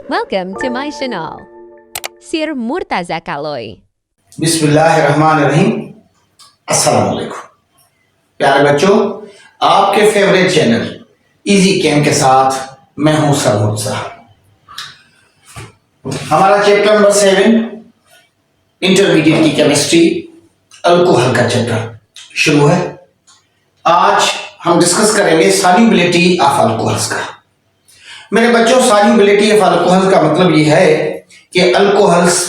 Welcome to my channel, Sir Murtaza Kaloy. बिस्मिल्लाहिर्रहमानिर्रहीम। अस्सलाम वालेकुम प्यारे बच्चों, आपके फेवरेट चैनल इजी केम के साथ मैं हूं सर मुर्तज़ा। हमारा चैप्टर नंबर 7 इंटरमीडिएट की केमिस्ट्री अल्कोहल का चैप्टर शुरू है। आज हम डिस्कस करेंगे सॉल्युबिलिटी ऑफ अल्कोहल्स का। मेरे बच्चों, सॉल्युबिलिटी ऑफ अल्कोहल का मतलब ये है कि अल्कोहल्स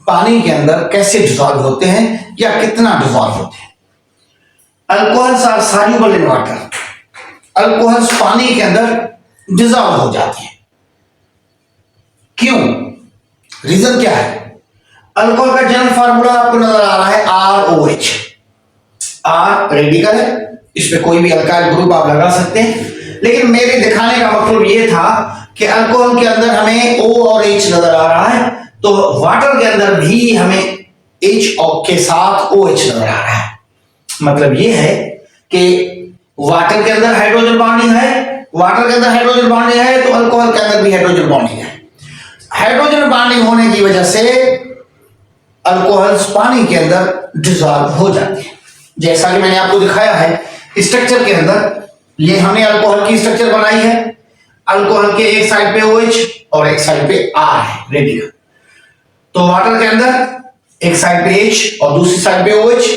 पानी के अंदर कैसे डिसॉल्व होते हैं या कितना डिसॉल्व होते हैं। Alcohols are soluble in water. Alcohols पानी के अंदर डिसॉल्व हो जाते हैं। क्यों? रीजन क्या है? अल्कोहल का जनरल फार्मूला आपको नजर आ रहा है ROH। R रेडिकल है, इसमें कोई भी अल्काइल ग्रुप आप लगा सकते हैं, लेकिन मेरे दिखाने का मतलब ये था कि अल्कोहल के अंदर हमें O और H नजर आ रहा है, तो वाटर के अंदर भी हमें H के साथ OH नजर आ रहा है। मतलब ये है कि वाटर के अंदर हाइड्रोजन बॉन्डिंग है, वाटर के अंदर हाइड्रोजन बॉन्डिंग है तो अल्कोहल के अंदर भी हाइड्रोजन बॉन्डिंग है। हाइड्रोजन बॉन्डिंग होने की वजह से अल्कोहल्स पानी के अंदर डिसॉल्व हो जाते हैं। जैसा कि मैंने आपको दिखाया है स्ट्रक्चर के अंदर, ये हमने अल्कोहल की स्ट्रक्चर बनाई है। अल्कोहल के एक साइड पे OH और एक साइड पे R है रेडिकल। तो वाटर के अंदर एक साइड पे H और दूसरी साइड पे OH।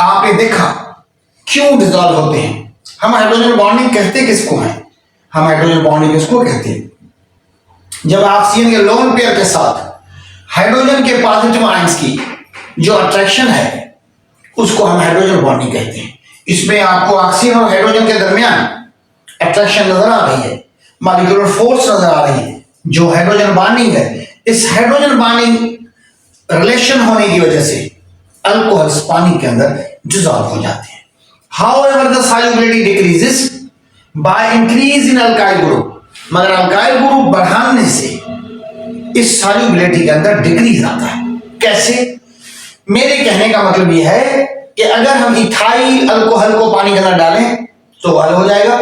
आपने देखा क्यों डिसॉल्व होते हैं। हम हाइड्रोजन बॉन्डिंग कहते किसको हैं? हम हाइड्रोजन बॉन्डिंग किसको कहते हैं? जब ऑक्सीजन के लोन पेयर के साथ हाइड्रोजन के पॉजिटिव आयंस की जो अट्रैक्शन है उसको हम हाइड्रोजन बॉन्डिंग कहते हैं। इसमें आपको ऑक्सीजन और हाइड्रोजन के दरमियान अट्रैक्शन नजर आ रही है, मॉलिक्यूलर फोर्स नजर आ रही है, जो हाइड्रोजन बॉन्डिंग है। इस हाइड्रोजन बॉन्डिंग रिलेशन होने की वजह से अल्कोहल्स पानी के अंदर डिसॉल्व हो जाते हैं। However, the solubility decreases by increase in alkyl group। मगर अल्काइल ग्रुप बढ़ाने से इस सॉल्युबिलिटी के अंदर डिक्रीज आता है। कैसे? मेरे कहने का मतलब यह है कि अगर हम इथाइल अल्कोहल को पानी के अंदर डालें तो हल हो जाएगा,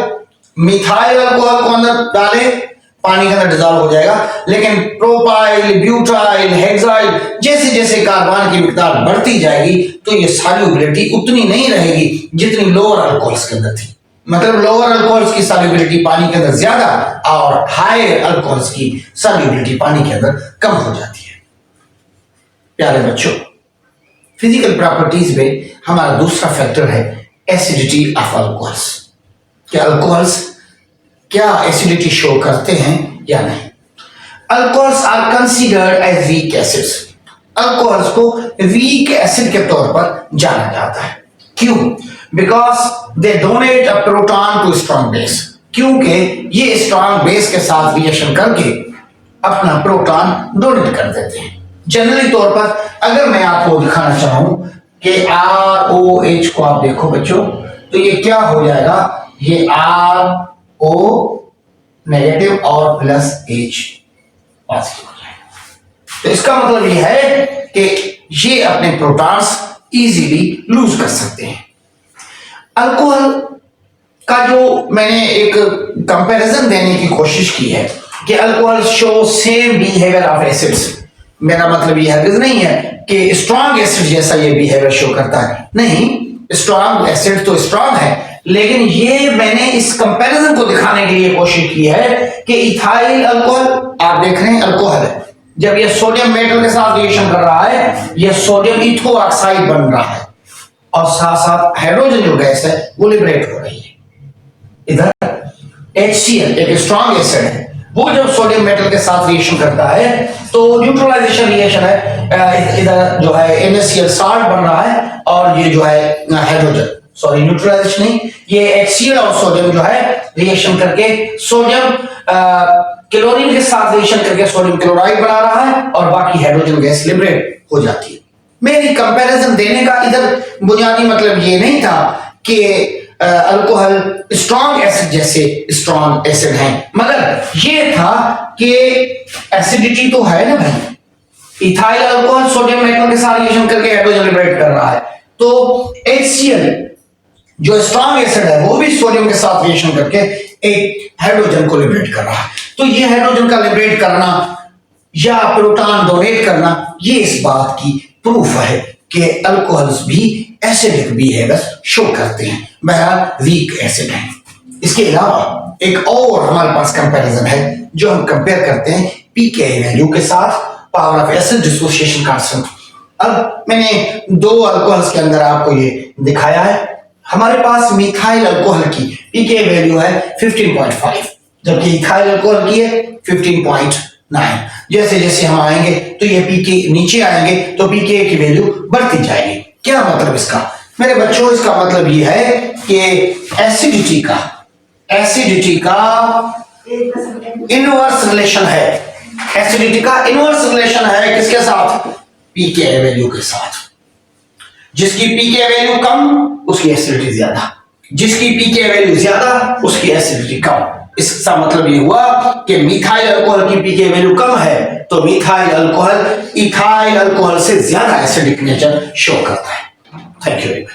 मिथाइल अल्कोहल को अंदर डालें पानी के अंदर डिसॉल्व हो जाएगा। लेकिन प्रोपाइल, ब्यूटाइल, हेक्साइल जैसे जैसे कार्बन की मिकदार बढ़ती जाएगी तो ये सॉल्युबिलिटी उतनी नहीं रहेगी जितनी लोअर अल्कोहल्स के अंदर थी। मतलब लोअर अल्कोहल्स की सॉल्युबिलिटी पानी के अंदर ज्यादा और हायर अल्कोहल्स की सॉल्युबिलिटी पानी के अंदर कम हो जाती है। प्यारे बच्चों, फिजिकल प्रॉपर्टीज में हमारा दूसरा फैक्टर है एसिडिटी ऑफ अल्कोहल्स। क्या अल्कोहल्स क्या एसिडिटी शो करते हैं या नहीं? Alcohols are considered as weak acids. Alcohols को वीक एसिड के तौर पर जाना जाता है। क्यों? Because they donate a proton to strong base. क्योंकि ये स्ट्रॉन्ग बेस के साथ रिएक्शन करके अपना प्रोटॉन डोनेट कर देते हैं। जनरली तौर पर अगर मैं आपको दिखाना चाहूं कि ROH को आप देखो बच्चों, तो ये क्या हो जाएगा? ये RO नेगेटिव और प्लस H पॉजिटिव हो जाएगा। तो इसका मतलब ये है कि ये अपने प्रोटॉन्स इजीली लूज कर सकते हैं। अल्कोहल का जो मैंने एक कंपैरिजन देने की कोशिश की है कि alcohol show same behaviour of acids. मेरा मतलब यह हरगिज नहीं है कि स्ट्रॉन्ग एसिड जैसा ये बिहेवियर शो करता है, नहीं, स्ट्रॉन्ग एसिड तो स्ट्रॉन्ग है, लेकिन ये मैंने इस कंपैरिजन को दिखाने के लिए कोशिश की है कि इथाइल अल्कोहल आप देख रहे हैं अल्कोहल है, जब ये सोडियम मेटल के साथ रिएक्शन कर रहा है ये सोडियम इथो ऑक्साइड बन रहा है और साथ साथ हाइड्रोजन जो गैस है वो लिबरेट हो रही है। इधर HCl एक स्ट्रॉन्ग एसिड है, वो जब सोडियम मेटल के साथ रिएक्शन करता है तो न्यूट्रलाइजेशन रिएक्शन है। इधर जो है NaCl साल्ट बन रहा है और ये जो है हाइड्रोजन, सॉरी न्यूट्रलाइजेशन नहीं, ये HCl और सोडियम जो है रिएक्शन करके सोडियम क्लोरीन के साथ रिएक्शन करके सोडियम क्लोराइड बना रहा है और बाकी हाइड्रोजन गैस लिबरेट हो जाती है। मेरी कंपैरिजन देने का इधर बुनियादी मतलब ये नहीं था कि अल्कोहल स्ट्रॉन्ग एसिड जैसे स्ट्रॉन्ग एसिड है, मगर ये था कि एसिडिटी तो है ना भाई। इथाइल अल्कोहल सोडियम मेटल के साथ रिएक्शन करके हाइड्रोजन लिबरेट कर रहा है, तो HCl जो स्ट्रॉन्ग एसिड है वो भी सोडियम के साथ रिएक्शन करके एक हाइड्रोजन को लिबरेट कर रहा है। तो ये हाइड्रोजन का लिबरेट करना या प्रोटॉन डोनेट करना, ये इस बात की प्रूफ है कि अल्कोहल्स भी एसिडिक बिहेवियर शो करते हैं, बहरहाल वीक एसिड है। इसके अलावा एक और हमारे पास कंपैरिजन है जो हम कंपेयर करते हैं पीके वैल्यू के साथ, power of acid dissociation constant. अब मैंने दो अल्कोहल्स के अंदर आपको ये दिखाया है। हमारे पास मिथाइल अल्कोहल की पीके वैल्यू है 15.5, जबकि इथाइल अल्कोहल की है 15.9। जैसे जैसे हम आएंगे तो ये पीके नीचे आएंगे तो पीके की वैल्यू बढ़ती जाएगी। क्या मतलब इसका? मेरे बच्चों, इसका मतलब ये है कि एसिडिटी का इनवर्स रिलेशन है। एसिडिटी का इनवर्स रिलेशन है किसके साथ? पीके वैल्यू के साथ। जिसकी पीके वैल्यू कम उसकी एसिडिटी ज्यादा, जिसकी पीके वैल्यू ज्यादा उसकी एसिडिटी कम। इसका मतलब ये हुआ कि मिथाइल अल्कोहल की पीके वैल्यू कम है तो मिथाइल अल्कोहल इथाइल अल्कोहल से ज्यादा एसिडिक नेचर शो करता है। Thank you very much.